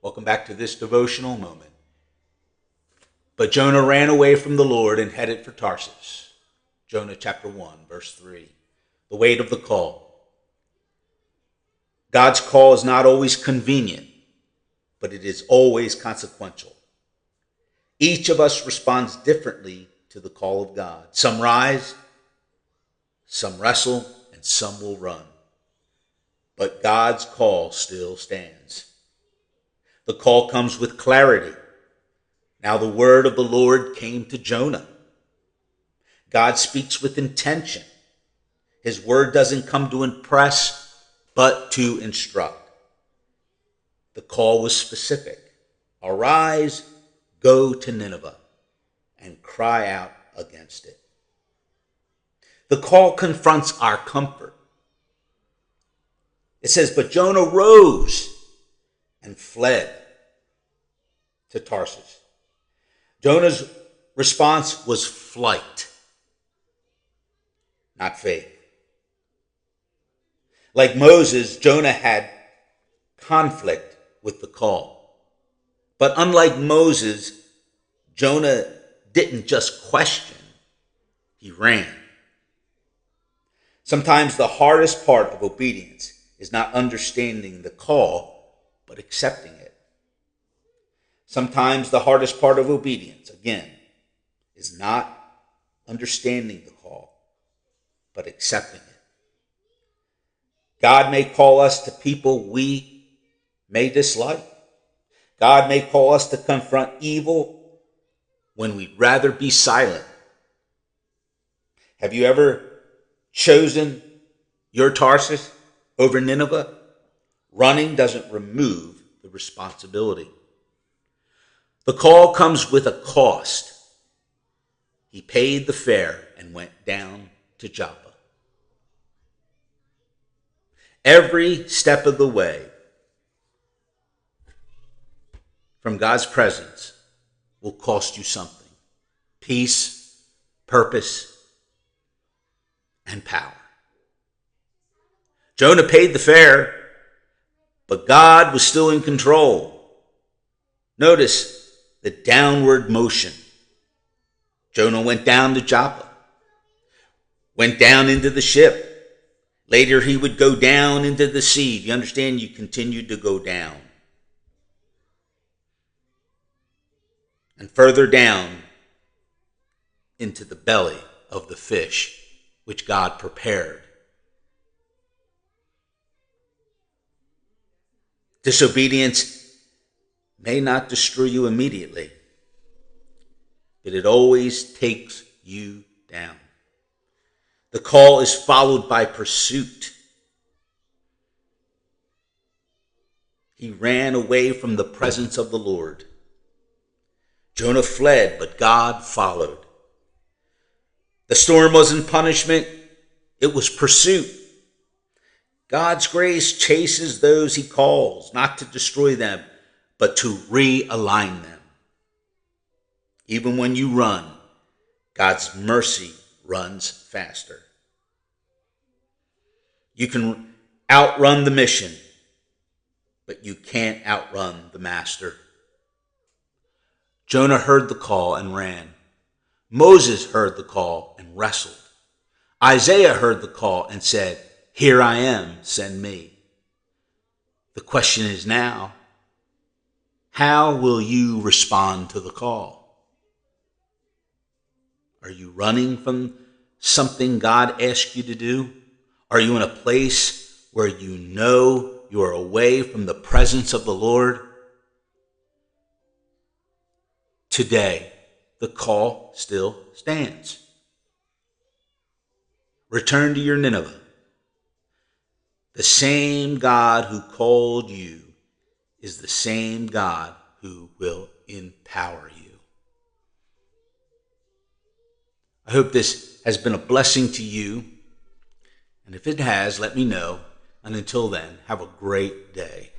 Welcome back to this devotional moment. But Jonah ran away from the Lord and headed for Tarsus. Jonah chapter 1, verse 3. The weight of the call. God's call is not always convenient, but it is always consequential. Each of us responds differently to the call of God. Some rise, some wrestle, and some will run. But God's call still stands. The call comes with clarity. Now the word of the Lord came to Jonah. God speaks with intention. His word doesn't come to impress, but to instruct. The call was specific. Arise, go to Nineveh, and cry out against it. The call confronts our comfort. It says, but Jonah rose and fled to Tarsus. Jonah's response was flight, not faith. Like Moses, Jonah had conflict with the call. But unlike Moses, Jonah didn't just question, he ran. Sometimes the hardest part of obedience is not understanding the call, but accepting it. Sometimes the hardest part of obedience, again, is not understanding the call, but accepting it. God may call us to people we may dislike. God may call us to confront evil when we'd rather be silent. Have you ever chosen your Tarsus over Nineveh? Running doesn't remove the responsibility. The call comes with a cost. He paid the fare and went down to Joppa. Every step of the way from God's presence will cost you something. Peace, purpose, and power. Jonah paid the fare, but God was still in control. Notice the downward motion. Jonah went down to Joppa, went down into the ship. Later he would go down into the sea. Do you understand? You continued to go down. And further down into the belly of the fish, which God prepared. Disobedience may not destroy you immediately, but it always takes you down. The call is followed by pursuit. He ran away from the presence of the Lord. Jonah fled, but God followed. The storm wasn't punishment, it was pursuit. God's grace chases those he calls, not to destroy them, but to realign them. Even when you run, God's mercy runs faster. You can outrun the mission, but you can't outrun the master. Jonah heard the call and ran. Moses heard the call and wrestled. Isaiah heard the call and said, "Here I am, send me." The question is now, how will you respond to the call? Are you running from something God asked you to do? Are you in a place where you know you are away from the presence of the Lord? Today, the call still stands. Return to your Nineveh. The same God who called you is the same God who will empower you. I hope this has been a blessing to you. And if it has, let me know. And until then, have a great day.